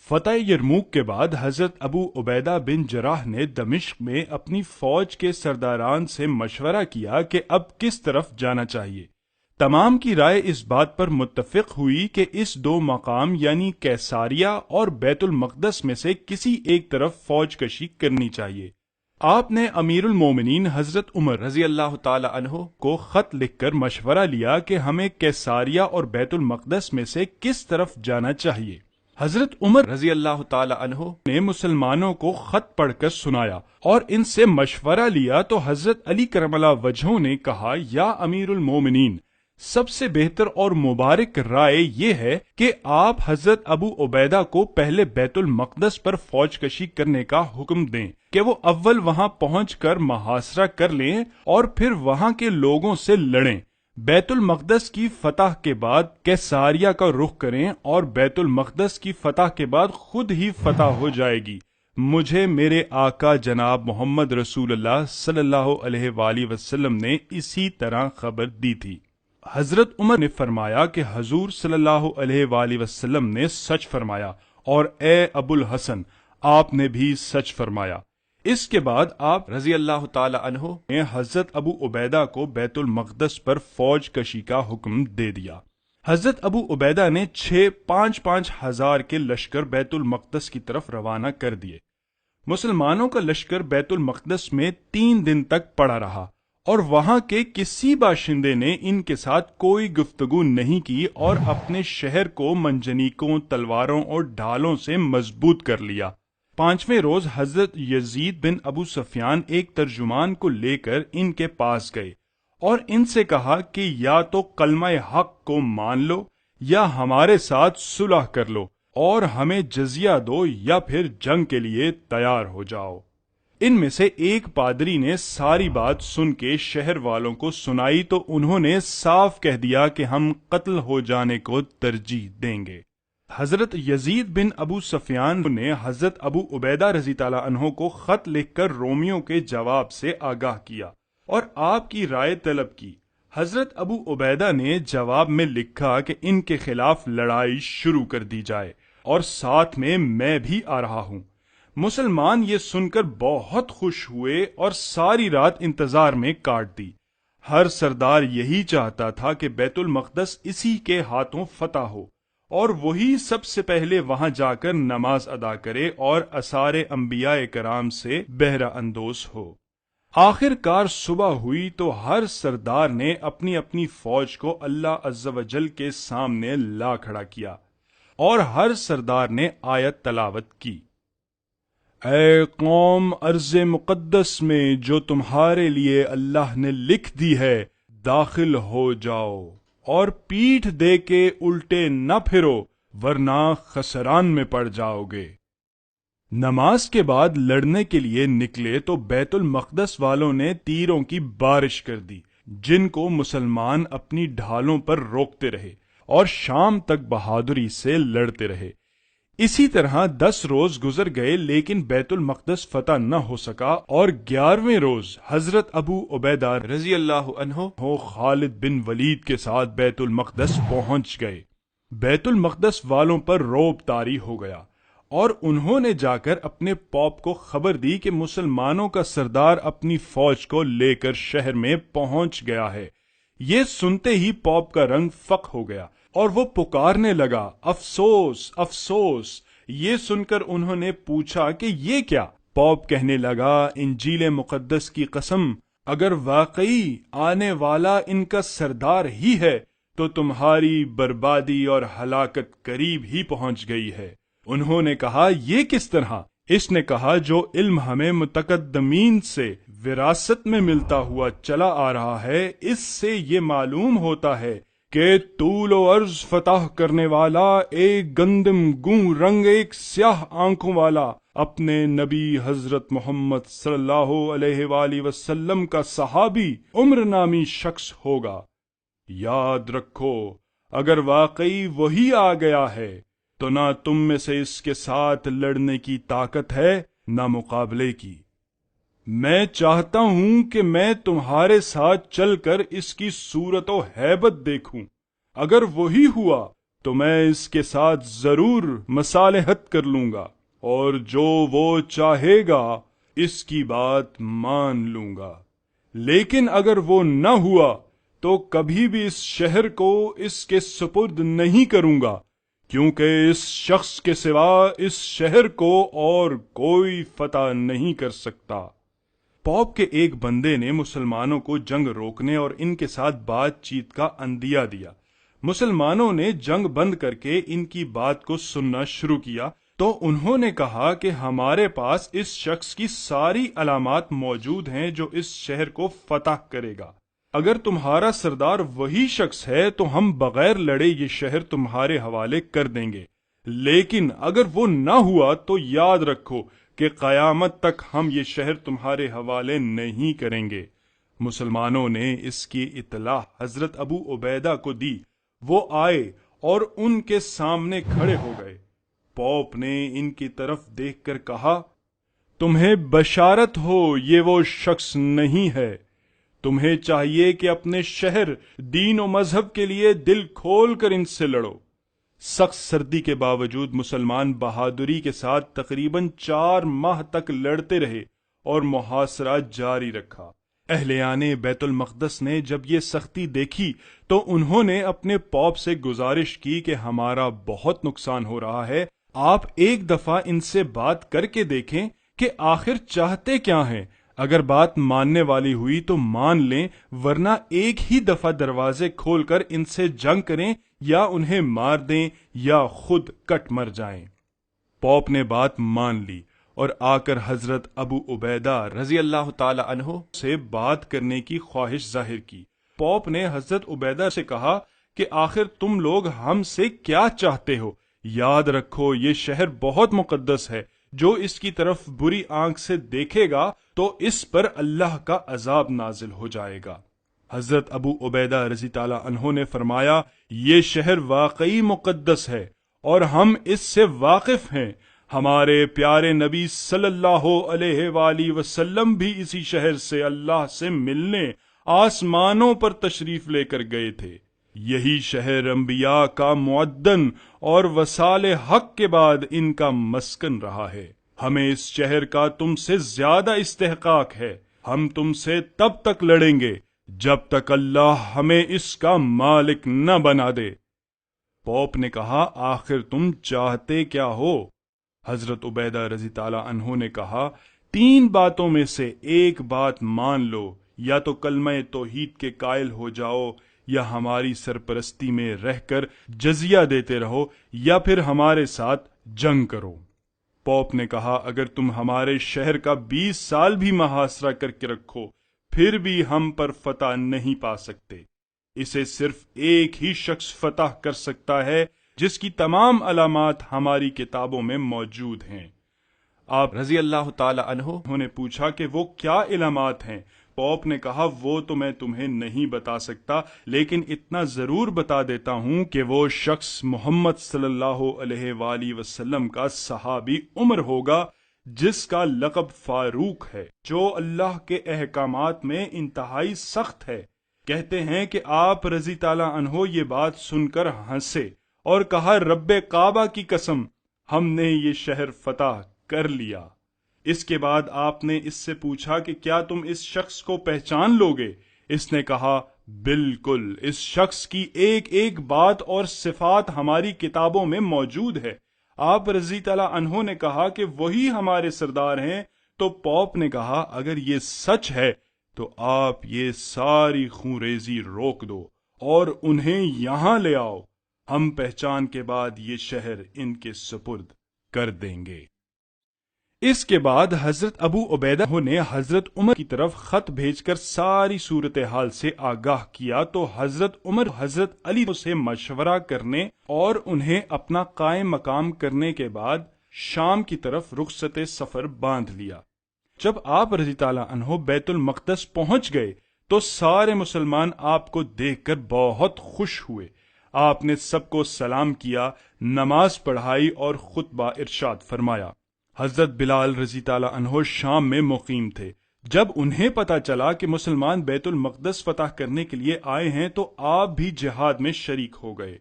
فتح یرموک کے بعد حضرت ابو عبیدہ بن جراح نے دمشق میں اپنی فوج کے سرداران سے مشورہ کیا کہ اب کس طرف جانا چاہیے۔ تمام کی رائے اس بات پر متفق ہوئی کہ اس دو مقام یعنی کیساریہ اور بیت المقدس میں سے کسی ایک طرف فوج کشی کرنی چاہیے۔ آپ نے امیر المومنین حضرت عمر رضی اللہ تعالی عنہ کو خط لکھ کر مشورہ لیا کہ ہمیں کیساریہ اور بیت المقدس میں سے کس طرف جانا چاہیے۔ حضرت عمر رضی اللہ تعالی عنہ نے مسلمانوں کو خط پڑھ کر سنایا اور ان سے مشورہ لیا تو حضرت علی کرم اللہ وجہہ نے کہا، یا امیر المومنین، سب سے بہتر اور مبارک رائے یہ ہے کہ آپ حضرت ابو عبیدہ کو پہلے بیت المقدس پر فوج کشی کرنے کا حکم دیں کہ وہ اول وہاں پہنچ کر محاصرہ کر لیں اور پھر وہاں کے لوگوں سے لڑیں۔ بیت المقدس کی فتح کے بعد کیساریہ کا رخ کریں اور بیت المقدس کی فتح کے بعد خود ہی فتح ہو جائے گی۔ مجھے میرے آقا جناب محمد رسول اللہ صلی اللہ علیہ وآلہ وسلم نے اسی طرح خبر دی تھی۔ حضرت عمر نے فرمایا کہ حضور صلی اللہ علیہ وآلہ وسلم نے سچ فرمایا، اور اے ابو الحسن، آپ نے بھی سچ فرمایا۔ اس کے بعد آپ رضی اللہ تعالی عنہ نے حضرت ابو عبیدہ کو بیت المقدس پر فوج کشی کا حکم دے دیا۔ حضرت ابو عبیدہ نے 5,000 ہزار کے لشکر بیت المقدس کی طرف روانہ کر دیے۔ مسلمانوں کا لشکر بیت المقدس میں 3 دن تک پڑا رہا اور وہاں کے کسی باشندے نے ان کے ساتھ کوئی گفتگو نہیں کی اور اپنے شہر کو منجنیقوں، تلواروں اور ڈھالوں سے مضبوط کر لیا۔ 5ویں روز حضرت یزید بن ابو سفیان ایک ترجمان کو لے کر ان کے پاس گئے اور ان سے کہا کہ یا تو کلمہ حق کو مان لو یا ہمارے ساتھ صلح کر لو اور ہمیں جزیہ دو یا پھر جنگ کے لیے تیار ہو جاؤ۔ ان میں سے ایک پادری نے ساری بات سن کے شہر والوں کو سنائی تو انہوں نے صاف کہہ دیا کہ ہم قتل ہو جانے کو ترجیح دیں گے۔ حضرت یزید بن ابو سفیان نے حضرت ابو عبیدہ رضی تعالیٰ عنہ کو خط لکھ کر رومیوں کے جواب سے آگاہ کیا اور آپ کی رائے طلب کی۔ حضرت ابو عبیدہ نے جواب میں لکھا کہ ان کے خلاف لڑائی شروع کر دی جائے اور ساتھ میں بھی آ رہا ہوں۔ مسلمان یہ سن کر بہت خوش ہوئے اور ساری رات انتظار میں کاٹ دی۔ ہر سردار یہی چاہتا تھا کہ بیت المقدس اسی کے ہاتھوں فتح ہو اور وہی سب سے پہلے وہاں جا کر نماز ادا کرے اور آثار انبیاء کرام سے بہرہ اندوز ہو۔ آخر کار صبح ہوئی تو ہر سردار نے اپنی اپنی فوج کو اللہ عز و جل کے سامنے لا کھڑا کیا اور ہر سردار نے آیت تلاوت کی، اے قوم، ارض مقدس میں جو تمہارے لیے اللہ نے لکھ دی ہے داخل ہو جاؤ اور پیٹھ دے کے الٹے نہ پھرو ورنہ خسران میں پڑ جاؤ گے۔ نماز کے بعد لڑنے کے لیے نکلے تو بیت المقدس والوں نے تیروں کی بارش کر دی، جن کو مسلمان اپنی ڈھالوں پر روکتے رہے اور شام تک بہادری سے لڑتے رہے۔ اسی طرح 10 روز گزر گئے لیکن بیت المقدس فتح نہ ہو سکا، اور 11ویں روز حضرت ابو عبیدہ رضی اللہ عنہ خالد بن ولید کے ساتھ بیت المقدس پہنچ گئے۔ بیت المقدس والوں پر رعب طاری ہو گیا اور انہوں نے جا کر اپنے پوپ کو خبر دی کہ مسلمانوں کا سردار اپنی فوج کو لے کر شہر میں پہنچ گیا ہے۔ یہ سنتے ہی پوپ کا رنگ فق ہو گیا اور وہ پکارنے لگا، افسوس افسوس۔ یہ سن کر انہوں نے پوچھا کہ یہ کیا؟ پوپ کہنے لگا، انجیل مقدس کی قسم، اگر واقعی آنے والا ان کا سردار ہی ہے تو تمہاری بربادی اور ہلاکت قریب ہی پہنچ گئی ہے۔ انہوں نے کہا، یہ کس طرح؟ اس نے کہا، جو علم ہمیں متقدمین سے وراثت میں ملتا ہوا چلا آ رہا ہے، اس سے یہ معلوم ہوتا ہے کہ طول و عرض فتح کرنے والا ایک گندم گوں رنگ، ایک سیاہ آنکھوں والا، اپنے نبی حضرت محمد صلی اللہ علیہ وآلہ وسلم کا صحابی عمر نامی شخص ہوگا۔ یاد رکھو، اگر واقعی وہی آ گیا ہے تو نہ تم میں سے اس کے ساتھ لڑنے کی طاقت ہے نہ مقابلے کی۔ میں چاہتا ہوں کہ میں تمہارے ساتھ چل کر اس کی صورت و ہیبت دیکھوں۔ اگر وہی ہوا تو میں اس کے ساتھ ضرور مصالحت کر لوں گا، اور جو وہ چاہے گا اس کی بات مان لوں گا، لیکن اگر وہ نہ ہوا تو کبھی بھی اس شہر کو اس کے سپرد نہیں کروں گا، کیونکہ اس شخص کے سوا اس شہر کو اور کوئی فتح نہیں کر سکتا۔ پوپ کے ایک بندے نے مسلمانوں کو جنگ روکنے اور ان کے ساتھ بات چیت کا عندیہ دیا۔ مسلمانوں نے جنگ بند کر کے ان کی بات کو سننا شروع کیا تو انہوں نے کہا کہ ہمارے پاس اس شخص کی ساری علامات موجود ہیں جو اس شہر کو فتح کرے گا۔ اگر تمہارا سردار وہی شخص ہے تو ہم بغیر لڑے یہ شہر تمہارے حوالے کر دیں گے، لیکن اگر وہ نہ ہوا تو یاد رکھو کہ قیامت تک ہم یہ شہر تمہارے حوالے نہیں کریں گے۔ مسلمانوں نے اس کی اطلاع حضرت ابو عبیدہ کو دی۔ وہ آئے اور ان کے سامنے کھڑے ہو گئے۔ پوپ نے ان کی طرف دیکھ کر کہا، تمہیں بشارت ہو، یہ وہ شخص نہیں ہے۔ تمہیں چاہیے کہ اپنے شہر، دین و مذہب کے لیے دل کھول کر ان سے لڑو۔ سخت سردی کے باوجود مسلمان بہادری کے ساتھ تقریباً 4 ماہ تک لڑتے رہے اور محاصرہ جاری رکھا۔ اہلیان بیت المقدس نے جب یہ سختی دیکھی تو انہوں نے اپنے پوپ سے گزارش کی کہ ہمارا بہت نقصان ہو رہا ہے، آپ ایک دفعہ ان سے بات کر کے دیکھیں کہ آخر چاہتے کیا ہیں۔ اگر بات ماننے والی ہوئی تو مان لیں، ورنہ ایک ہی دفعہ دروازے کھول کر ان سے جنگ کریں، یا انہیں مار دیں یا خود کٹ مر جائیں۔ پوپ نے بات مان لی اور آ کر حضرت ابو عبیدہ رضی اللہ تعالی عنہ سے بات کرنے کی خواہش ظاہر کی۔ پوپ نے حضرت عبیدہ سے کہا کہ آخر تم لوگ ہم سے کیا چاہتے ہو؟ یاد رکھو یہ شہر بہت مقدس ہے، جو اس کی طرف بری آنکھ سے دیکھے گا تو اس پر اللہ کا عذاب نازل ہو جائے گا۔ حضرت ابو عبیدہ رضی تعالی عنہ نے فرمایا، یہ شہر واقعی مقدس ہے اور ہم اس سے واقف ہیں۔ ہمارے پیارے نبی صلی اللہ علیہ وآلہ وسلم بھی اسی شہر سے اللہ سے ملنے آسمانوں پر تشریف لے کر گئے تھے۔ یہی شہر انبیاء کا معدن اور وصال حق کے بعد ان کا مسکن رہا ہے۔ ہمیں اس شہر کا تم سے زیادہ استحقاق ہے۔ ہم تم سے تب تک لڑیں گے جب تک اللہ ہمیں اس کا مالک نہ بنا دے۔ پوپ نے کہا، آخر تم چاہتے کیا ہو؟ حضرت عبیدہ رضی تعالی عنہ نے کہا، 3 باتوں میں سے ایک بات مان لو، یا تو کلمہ توحید کے قائل ہو جاؤ، یا ہماری سرپرستی میں رہ کر جزیہ دیتے رہو، یا پھر ہمارے ساتھ جنگ کرو۔ پوپ نے کہا، اگر تم ہمارے شہر کا 20 سال بھی محاصرہ کر کے رکھو، پھر بھی ہم پر فتح نہیں پا سکتے۔ اسے صرف ایک ہی شخص فتح کر سکتا ہے جس کی تمام علامات ہماری کتابوں میں موجود ہیں۔ آپ رضی اللہ تعالی عنہ نے پوچھا کہ وہ کیا علامات ہیں؟ پوپ نے کہا، وہ تو میں تمہیں نہیں بتا سکتا، لیکن اتنا ضرور بتا دیتا ہوں کہ وہ شخص محمد صلی اللہ علیہ وآلہ وسلم کا صحابی عمر ہوگا، جس کا لقب فاروق ہے، جو اللہ کے احکامات میں انتہائی سخت ہے۔ کہتے ہیں کہ آپ رضی تعالیٰ عنہ یہ بات سن کر ہنسے اور کہا، رب کعبہ کی قسم، ہم نے یہ شہر فتح کر لیا۔ اس کے بعد آپ نے اس سے پوچھا کہ کیا تم اس شخص کو پہچان لوگے؟ اس نے کہا، بالکل، اس شخص کی ایک ایک بات اور صفات ہماری کتابوں میں موجود ہے۔ آپ رضی تعالیٰ عنہ نے کہا کہ وہی ہمارے سردار ہیں۔ تو پوپ نے کہا، اگر یہ سچ ہے تو آپ یہ ساری خونریزی روک دو اور انہیں یہاں لے آؤ، ہم پہچان کے بعد یہ شہر ان کے سپرد کر دیں گے۔ اس کے بعد حضرت ابو عبیدہ نے حضرت عمر کی طرف خط بھیج کر ساری صورتحال سے آگاہ کیا، تو حضرت عمر حضرت علی سے مشورہ کرنے اور انہیں اپنا قائم مقام کرنے کے بعد شام کی طرف رخصت سفر باندھ لیا۔ جب آپ رضی تعالیٰ عنہ بیت المقدس پہنچ گئے تو سارے مسلمان آپ کو دیکھ کر بہت خوش ہوئے۔ آپ نے سب کو سلام کیا، نماز پڑھائی اور خطبہ ارشاد فرمایا۔ حضرت بلال رضی تعالیٰ عنہ شام میں مقیم تھے۔ جب انہیں پتا چلا کہ مسلمان بیت المقدس فتح کرنے کے لیے آئے ہیں تو آپ بھی جہاد میں شریک ہو گئے۔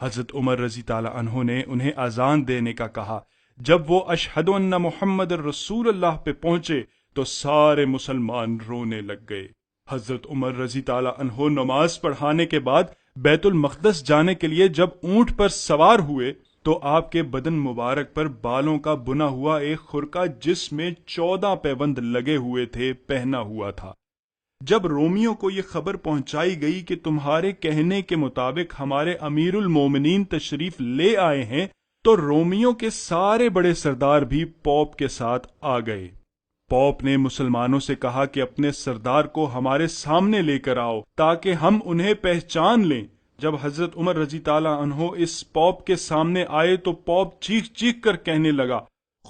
حضرت عمر رضی تعالی عنہ نے انہیں اذان دینے کا کہا۔ جب وہ اشہد ان محمد رسول اللہ پہ پہنچے تو سارے مسلمان رونے لگ گئے۔ حضرت عمر رضی تعالی عنہ نماز پڑھانے کے بعد بیت المقدس جانے کے لیے جب اونٹ پر سوار ہوئے تو آپ کے بدن مبارک پر بالوں کا بنا ہوا ایک خرقہ جس میں 14 پیوند لگے ہوئے تھے پہنا ہوا تھا۔ جب رومیوں کو یہ خبر پہنچائی گئی کہ تمہارے کہنے کے مطابق ہمارے امیر المومنین تشریف لے آئے ہیں تو رومیوں کے سارے بڑے سردار بھی پوپ کے ساتھ آ گئے۔ پوپ نے مسلمانوں سے کہا کہ اپنے سردار کو ہمارے سامنے لے کر آؤ تاکہ ہم انہیں پہچان لیں۔ جب حضرت عمر رضی تعالی عنہ اس پوپ کے سامنے آئے تو پوپ چیخ چیخ کر کہنے لگا،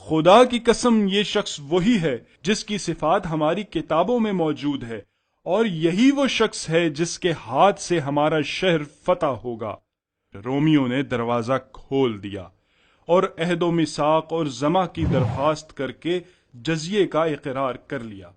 خدا کی قسم یہ شخص وہی ہے جس کی صفات ہماری کتابوں میں موجود ہے، اور یہی وہ شخص ہے جس کے ہاتھ سے ہمارا شہر فتح ہوگا۔ رومیوں نے دروازہ کھول دیا اور عہد و میثاق اور ضمہ کی درخواست کر کے جزیے کا اقرار کر لیا۔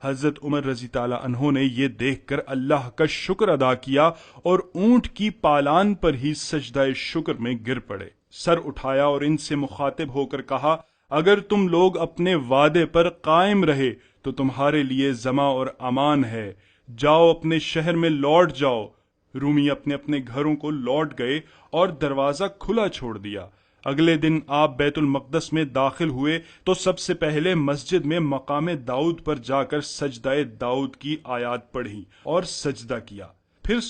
حضرت عمر رضی تعالی عنہ نے یہ دیکھ کر اللہ کا شکر ادا کیا اور اونٹ کی پالان پر ہی سجدہ شکر میں گر پڑے، سر اٹھایا اور ان سے مخاطب ہو کر کہا، اگر تم لوگ اپنے وعدے پر قائم رہے تو تمہارے لیے ضمہ اور امان ہے، جاؤ اپنے شہر میں لوٹ جاؤ۔ رومی اپنے اپنے گھروں کو لوٹ گئے اور دروازہ کھلا چھوڑ دیا۔ اگلے دن آپ بیت المقدس میں داخل ہوئے تو سب سے پہلے مسجد میں مقام داؤد پر جا کر سجدہ داؤد کی آیات پڑھی اور سجدہ کیا۔ پھر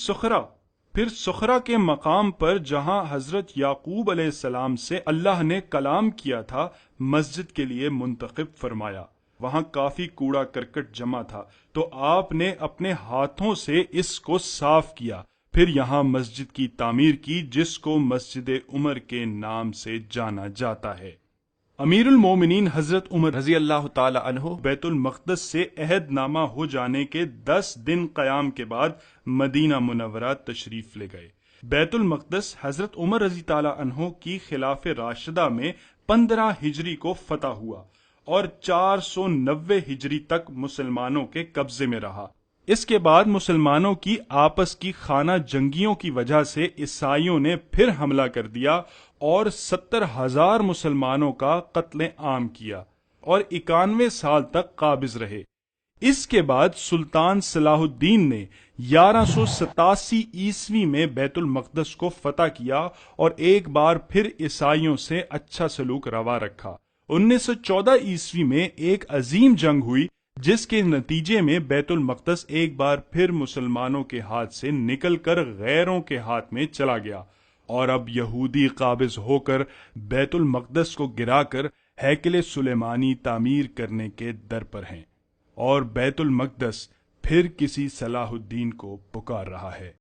سخرا کے مقام پر جہاں حضرت یعقوب علیہ السلام سے اللہ نے کلام کیا تھا مسجد کے لیے منتخب فرمایا۔ وہاں کافی کوڑا کرکٹ جمع تھا تو آپ نے اپنے ہاتھوں سے اس کو صاف کیا۔ پھر یہاں مسجد کی تعمیر کی جس کو مسجد عمر کے نام سے جانا جاتا ہے۔ امیر المومنین حضرت عمر رضی اللہ تعالی عنہ بیت المقدس سے عہد نامہ ہو جانے کے 10 دن قیام کے بعد مدینہ منورہ تشریف لے گئے۔ بیت المقدس حضرت عمر رضی تعالی عنہ کی خلاف راشدہ میں 15 ہجری کو فتح ہوا اور 490 ہجری تک مسلمانوں کے قبضے میں رہا۔ اس کے بعد مسلمانوں کی آپس کی خانہ جنگیوں کی وجہ سے عیسائیوں نے پھر حملہ کر دیا اور 70,000 مسلمانوں کا قتل عام کیا اور 91 سال تک قابض رہے۔ اس کے بعد سلطان صلاح الدین نے 1187 عیسوی میں بیت المقدس کو فتح کیا اور ایک بار پھر عیسائیوں سے اچھا سلوک روا رکھا۔ 1914 عیسوی میں ایک عظیم جنگ ہوئی جس کے نتیجے میں بیت المقدس ایک بار پھر مسلمانوں کے ہاتھ سے نکل کر غیروں کے ہاتھ میں چلا گیا، اور اب یہودی قابض ہو کر بیت المقدس کو گرا کر ہیکل سلیمانی تعمیر کرنے کے در پر ہیں، اور بیت المقدس پھر کسی صلاح الدین کو پکار رہا ہے۔